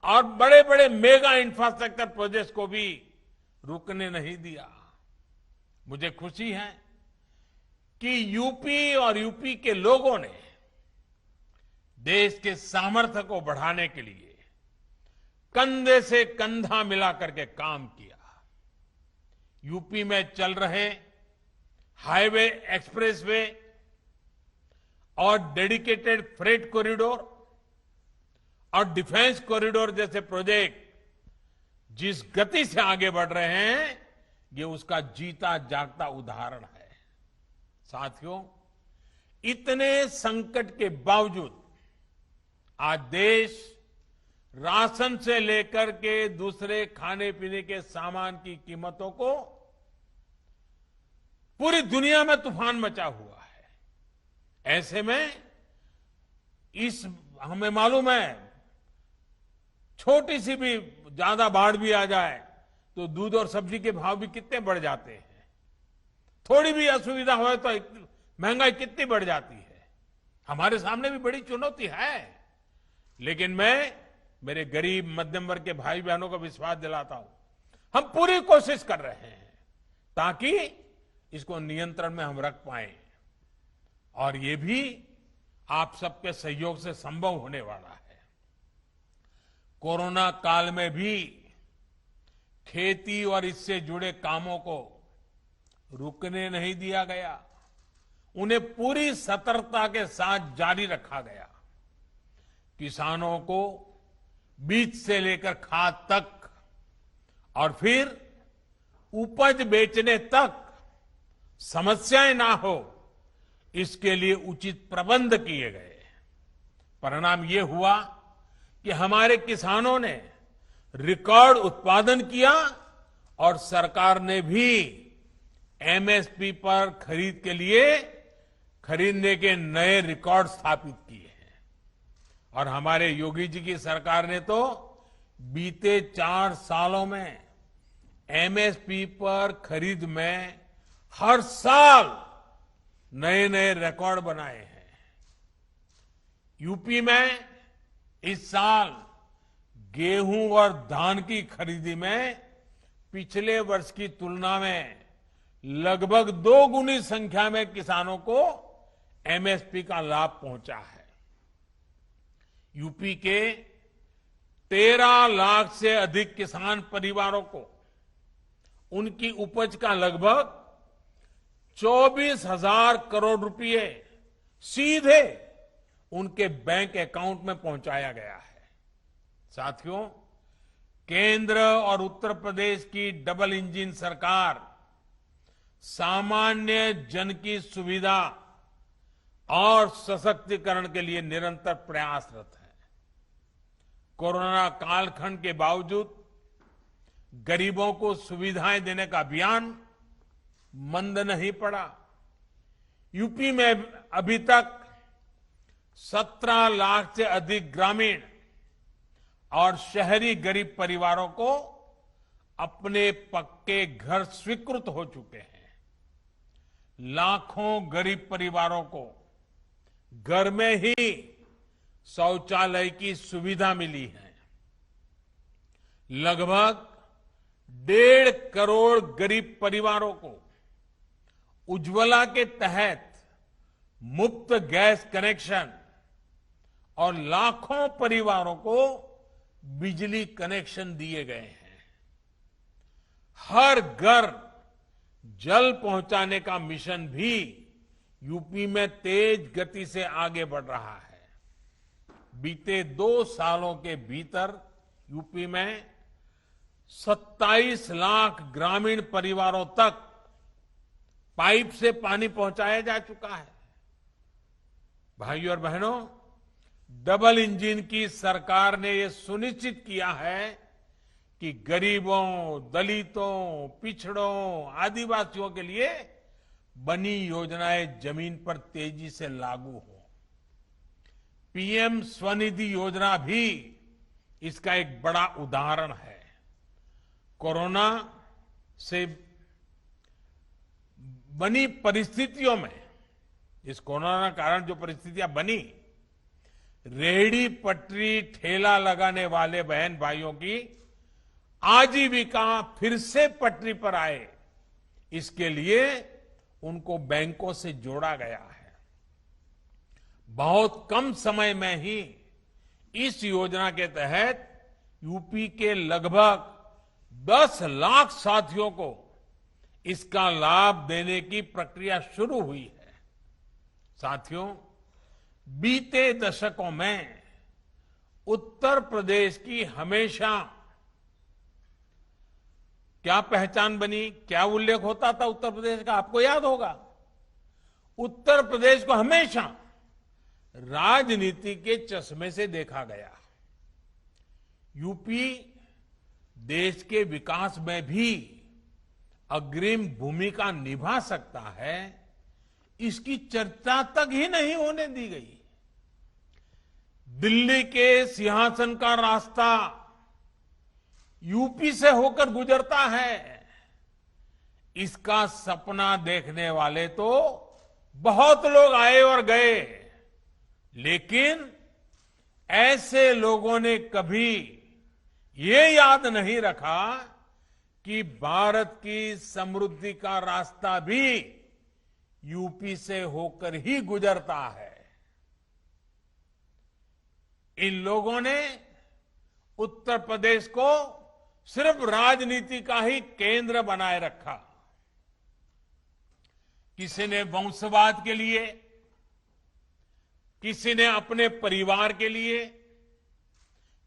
Speaker 10: और बड़े बड़े मेगा इंफ्रास्ट्रक्चर प्रोजेक्ट्स को भी रुकने नहीं दिया। मुझे खुशी है कि यूपी और यूपी के लोगों ने देश के सामर्थ्य को बढ़ाने के लिए कंधे से कंधा मिलाकर के काम किया। यूपी में चल रहे हाईवे, एक्सप्रेसवे और डेडिकेटेड फ्रेट कॉरिडोर और डिफेंस कॉरिडोर जैसे प्रोजेक्ट जिस गति से आगे बढ़ रहे हैं, ये उसका जीता जागता उदाहरण है। साथियों, इतने संकट के बावजूद आज देश राशन से लेकर के दूसरे खाने पीने के सामान की कीमतों को, पूरी दुनिया में तूफान मचा हुआ है। ऐसे में हमें मालूम है, छोटी सी भी ज्यादा बाढ़ भी आ जाए तो दूध और सब्जी के भाव भी कितने बढ़ जाते हैं। थोड़ी भी असुविधा हो तो महंगाई कितनी बढ़ जाती है। हमारे सामने भी बड़ी चुनौती है, लेकिन मैं मेरे गरीब मध्यम वर्ग के भाई बहनों को विश्वास दिलाता हूं, हम पूरी कोशिश कर रहे हैं ताकि इसको नियंत्रण में हम रख पाए, और ये भी आप सबके सहयोग से संभव होने वाला है। कोरोना काल में भी खेती और इससे जुड़े कामों को रुकने नहीं दिया गया, उन्हें पूरी सतर्कता के साथ जारी रखा गया। किसानों को बीज से लेकर खाद तक और फिर उपज बेचने तक समस्याएं ना हो, इसके लिए उचित प्रबंध किए गए। परिणाम ये हुआ कि हमारे किसानों ने रिकॉर्ड उत्पादन किया और सरकार ने भी एमएसपी पर खरीद के लिए खरीदने के नए रिकॉर्ड स्थापित किए हैं। और हमारे योगी जी की सरकार ने तो बीते 4 सालों में एमएसपी पर खरीद में हर साल नए नए रिकॉर्ड बनाए हैं। यूपी में इस साल गेहूं और धान की खरीदी में पिछले वर्ष की तुलना में लगभग 2 गुनी संख्या में किसानों को एमएसपी का लाभ पहुंचा है। यूपी के 13 लाख से अधिक किसान परिवारों को उनकी उपज का लगभग 24,000 करोड़ रुपए सीधे उनके बैंक अकाउंट में पहुंचाया गया है। साथियों, केंद्र और उत्तर प्रदेश की डबल इंजन सरकार सामान्य जन की सुविधा और सशक्तिकरण के लिए निरंतर प्रयासरत है। कोरोना कालखंड के बावजूद गरीबों को सुविधाएं देने का अभियान मंद नहीं पड़ा। यूपी में अभी तक 17 लाख से अधिक ग्रामीण और शहरी गरीब परिवारों को अपने पक्के घर स्वीकृत हो चुके हैं। लाखों गरीब परिवारों को घर में ही शौचालय की सुविधा मिली है। लगभग 1.5 करोड़ गरीब परिवारों को उज्ज्वला के तहत मुफ्त गैस कनेक्शन और लाखों परिवारों को बिजली कनेक्शन दिए गए हैं। हर घर जल पहुंचाने का मिशन भी यूपी में तेज गति से आगे बढ़ रहा है। बीते 2 सालों के भीतर यूपी में 27 लाख ग्रामीण परिवारों तक पाइप से पानी पहुंचाया जा चुका है। भाइयों और बहनों, डबल इंजन की सरकार ने यह सुनिश्चित किया है कि गरीबों, दलितों, पिछड़ों, आदिवासियों के लिए बनी योजनाएं जमीन पर तेजी से लागू हो। पीएम स्वनिधि योजना भी इसका एक बड़ा उदाहरण है। कोरोना से बनी परिस्थितियों में, इस कोरोना कारण जो परिस्थितियां बनी, रेहड़ी पटरी ठेला लगाने वाले बहन भाइयों की आजीविका फिर से पटरी पर आए, इसके लिए उनको बैंकों से जोड़ा गया है। बहुत कम समय में ही इस योजना के तहत यूपी के लगभग 10 लाख साथियों को इसका लाभ देने की प्रक्रिया शुरू हुई है। साथियों, बीते दशकों में उत्तर प्रदेश की हमेशा क्या पहचान बनी, क्या उल्लेख होता था उत्तर प्रदेश का, आपको याद होगा। उत्तर प्रदेश को हमेशा राजनीति के चश्मे से देखा गया। यूपी देश के विकास में भी अग्रिम भूमिका निभा सकता है, इसकी चर्चा तक ही नहीं होने दी गई। दिल्ली के सिंहासन का रास्ता यूपी से होकर गुजरता है। इसका सपना देखने वाले तो बहुत लोग आए और गए, लेकिन ऐसे लोगों ने कभी ये याद नहीं रखा कि भारत की समृद्धि का रास्ता भी यूपी से होकर ही गुजरता है। इन लोगों ने उत्तर प्रदेश को सिर्फ राजनीति का ही केंद्र बनाए रखा। किसी ने वंशवाद के लिए, किसी ने अपने परिवार के लिए,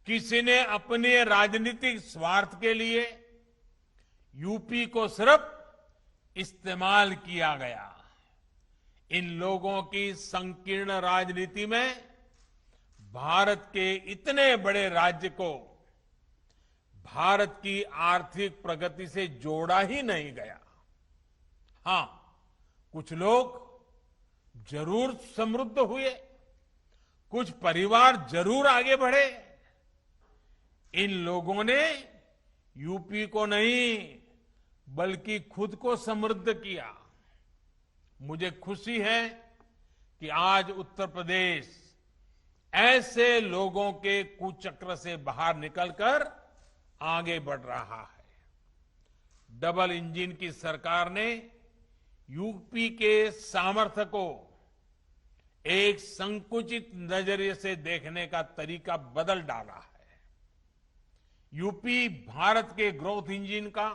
Speaker 10: किसी ने अपने राजनीतिक स्वार्थ के लिए यूपी को सिर्फ इस्तेमाल किया गया। इन लोगों की संकीर्ण राजनीति में भारत के इतने बड़े राज्य को भारत की आर्थिक प्रगति से जोड़ा ही नहीं गया। हां, कुछ लोग जरूर समृद्ध हुए, कुछ परिवार जरूर आगे बढ़े। इन लोगों ने यूपी को नहीं बल्कि खुद को समृद्ध किया। मुझे खुशी है कि आज उत्तर प्रदेश ऐसे लोगों के कुचक्र से बाहर निकलकर आगे बढ़ रहा है। डबल इंजन की सरकार ने यूपी के सामर्थ्य को एक संकुचित नजरिए से देखने का तरीका बदल डाला है। यूपी भारत के ग्रोथ इंजन का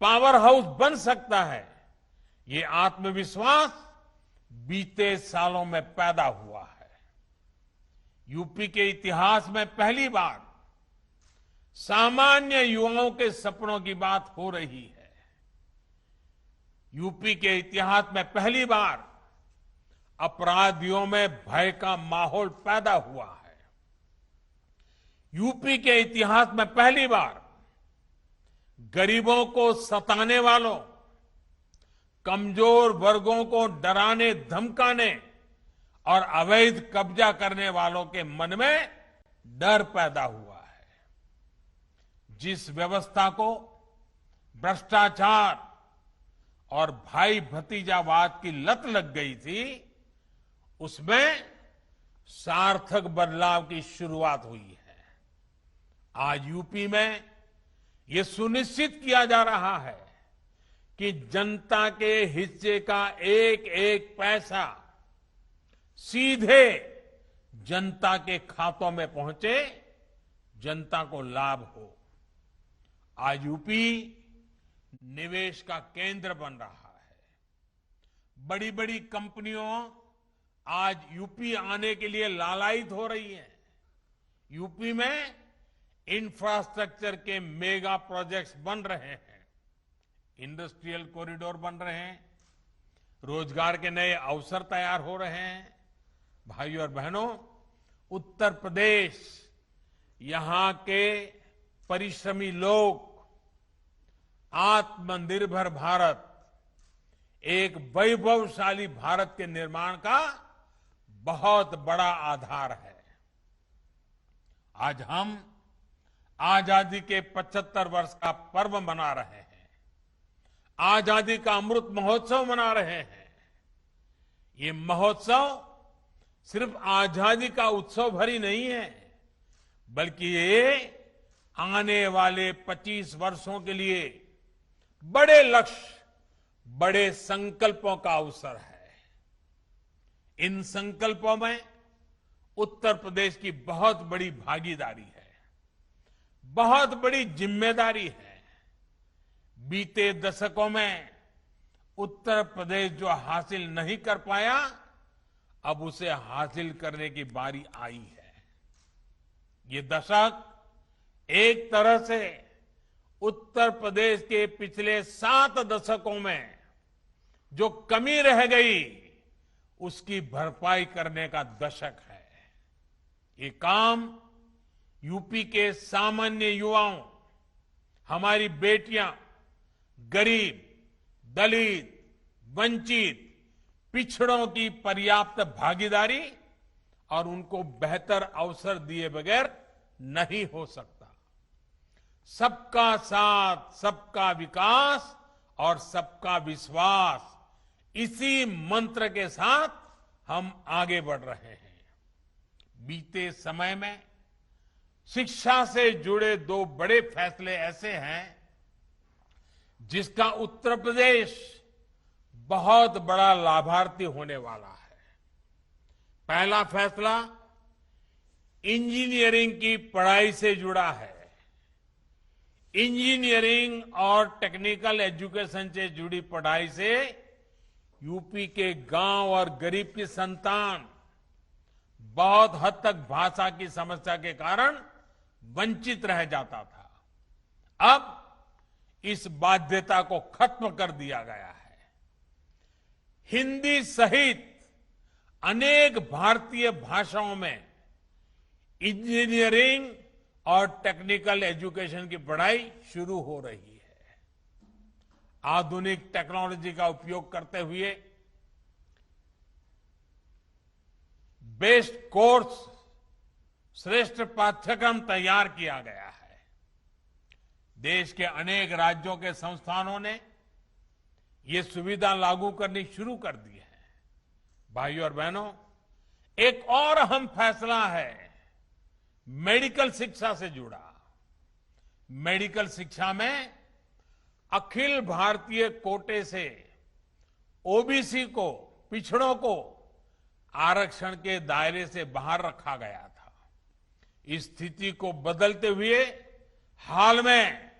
Speaker 10: पावर हाउस बन सकता है, ये आत्मविश्वास बीते सालों में पैदा हुआ है। यूपी के इतिहास में पहली बार सामान्य युवाओं के सपनों की बात हो रही है। यूपी के इतिहास में पहली बार अपराधियों में भय का माहौल पैदा हुआ है। यूपी के इतिहास में पहली बार गरीबों को सताने वालों, कमजोर वर्गों को डराने धमकाने और अवैध कब्जा करने वालों के मन में डर पैदा हुआ है। जिस व्यवस्था को भ्रष्टाचार और भाई भतीजावाद की लत लग गई थी, उसमें सार्थक बदलाव की शुरुआत हुई है। आज यूपी में ये सुनिश्चित किया जा रहा है कि जनता के हिस्से का एक एक पैसा सीधे जनता के खातों में पहुंचे, जनता को लाभ हो। आज यूपी निवेश का केंद्र बन रहा है। बड़ी बड़ी कंपनियों आज यूपी आने के लिए लालायित हो रही है। यूपी में इंफ्रास्ट्रक्चर के मेगा प्रोजेक्ट्स बन रहे हैं, इंडस्ट्रियल कॉरिडोर बन रहे हैं, रोजगार के नए अवसर तैयार हो रहे हैं। भाइयों और बहनों, उत्तर प्रदेश, यहां के परिश्रमी लोग, आत्मनिर्भर भारत, एक वैभवशाली भारत के निर्माण का बहुत बड़ा आधार है। आज हम आजादी के 75 वर्ष का पर्व मना रहे हैं, आजादी का अमृत महोत्सव मना रहे हैं। ये महोत्सव सिर्फ आजादी का उत्सव भर ही नहीं है, बल्कि ये आने वाले 25 वर्षों के लिए बड़े लक्ष्य, बड़े संकल्पों का अवसर है। इन संकल्पों में उत्तर प्रदेश की बहुत बड़ी भागीदारी है, बहुत बड़ी जिम्मेदारी है। बीते दशकों में उत्तर प्रदेश जो हासिल नहीं कर पाया, अब उसे हासिल करने की बारी आई है। ये दशक एक तरह से उत्तर प्रदेश के पिछले 7 दशकों में जो कमी रह गई, उसकी भरपाई करने का दशक है। ये काम यूपी के सामान्य युवाओं, हमारी बेटियां, गरीब, दलित, वंचित, पिछड़ों की पर्याप्त भागीदारी और उनको बेहतर अवसर दिए बगैर नहीं हो सकता। सबका साथ, सबका विकास और सबका विश्वास, इसी मंत्र के साथ हम आगे बढ़ रहे हैं। बीते समय में शिक्षा से जुड़े 2 बड़े फैसले ऐसे हैं जिसका उत्तर प्रदेश बहुत बड़ा लाभार्थी होने वाला है। पहला फैसला इंजीनियरिंग की पढ़ाई से जुड़ा है। इंजीनियरिंग और टेक्निकल एजुकेशन से जुड़ी पढ़ाई से यूपी के गांव और गरीब की संतान बहुत हद तक भाषा की समस्या के कारण वंचित रह जाता था। अब इस बाध्यता को खत्म कर दिया गया है। हिंदी सहित अनेक भारतीय भाषाओं में इंजीनियरिंग और टेक्निकल एजुकेशन की पढ़ाई शुरू हो रही है। आधुनिक टेक्नोलॉजी का उपयोग करते हुए बेस्ट कोर्स, श्रेष्ठ पाठ्यक्रम तैयार किया गया है। देश के अनेक राज्यों के संस्थानों ने ये सुविधा लागू करनी शुरू कर दी है। भाइयों और बहनों, एक और अहम फैसला है मेडिकल शिक्षा से जुड़ा। मेडिकल शिक्षा में अखिल भारतीय कोटे से ओबीसी को, पिछड़ों को आरक्षण के दायरे से बाहर रखा गया था। इस स्थिति को बदलते हुए हाल में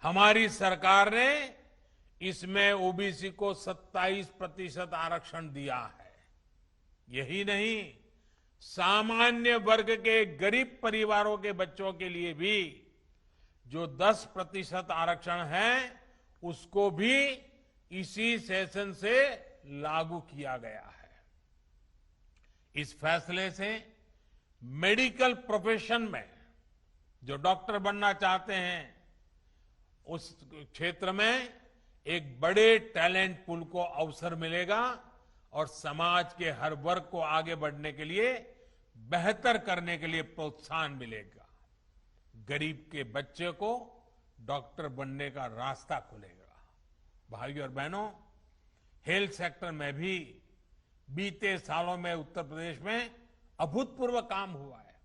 Speaker 10: हमारी सरकार ने इसमें ओबीसी को 27% आरक्षण दिया है। यही नहीं, सामान्य वर्ग के गरीब परिवारों के बच्चों के लिए भी जो 10% आरक्षण है उसको भी इसी सेशन से लागू किया गया है। इस फैसले से मेडिकल प्रोफेशन में जो डॉक्टर बनना चाहते हैं उस क्षेत्र में एक बड़े टैलेंट पूल को अवसर मिलेगा और समाज के हर वर्ग को आगे बढ़ने के लिए, बेहतर करने के लिए प्रोत्साहन मिलेगा। गरीब के बच्चे को डॉक्टर बनने का रास्ता खुलेगा। भाइयों और बहनों, हेल्थ सेक्टर में भी बीते सालों में उत्तर प्रदेश में अभूतपूर्व काम हुआ है।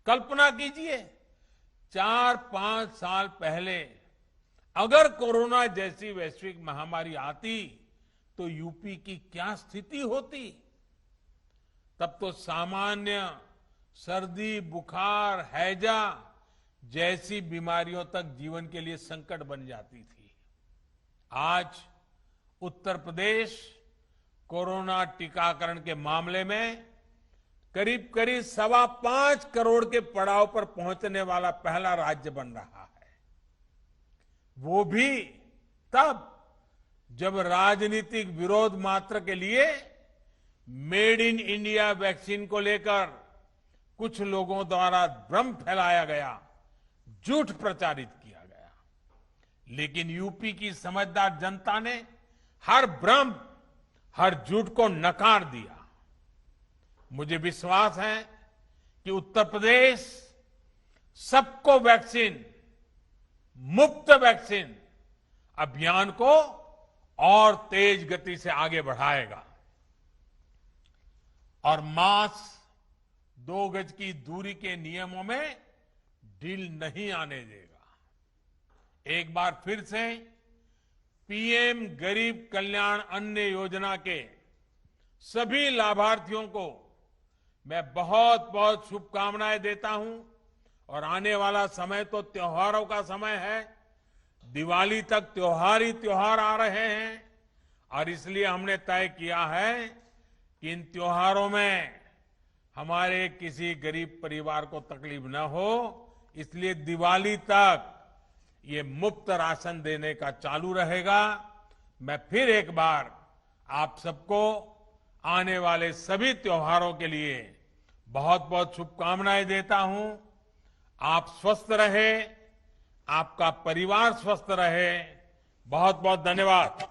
Speaker 10: कल्पना कीजिए, 4-5 साल पहले अगर कोरोना जैसी वैश्विक महामारी आती तो यूपी की क्या स्थिति होती। तब तो सामान्य सर्दी, बुखार, हैजा जैसी बीमारियों तक जीवन के लिए संकट बन जाती थी। आज उत्तर प्रदेश कोरोना टीकाकरण के मामले में करीब 5.25 करोड़ के पड़ाव पर पहुंचने वाला पहला राज्य बन रहा है। वो भी तब जब राजनीतिक विरोध मात्र के लिए मेड इन इंडिया वैक्सीन को लेकर कुछ लोगों द्वारा भ्रम फैलाया गया, झूठ प्रचारित किया गया। लेकिन यूपी की समझदार जनता ने हर भ्रम, हर झूठ को नकार दिया। मुझे विश्वास है कि उत्तर प्रदेश सबको वैक्सीन, मुफ्त वैक्सीन अभियान को और तेज गति से आगे बढ़ाएगा और मास्क, 2 गज की दूरी के नियमों में ढील नहीं आने देगा। एक बार फिर से पीएम गरीब कल्याण अन्न योजना के सभी लाभार्थियों को मैं बहुत बहुत शुभकामनाएं देता हूं और आने वाला समय तो त्योहारों का समय है। दिवाली तक त्योहार ही त्योहार आ रहे हैं और इसलिए हमने तय किया है कि इन त्योहारों में हमारे किसी गरीब परिवार को तकलीफ न हो, इसलिए दिवाली तक ये मुफ्त राशन देने का चालू रहेगा। मैं फिर एक बार आप सबको आने वाले सभी त्योहारों के लिए बहुत बहुत शुभकामनाएं देता हूं। आप स्वस्थ रहे, आपका परिवार स्वस्थ रहे। बहुत बहुत धन्यवाद।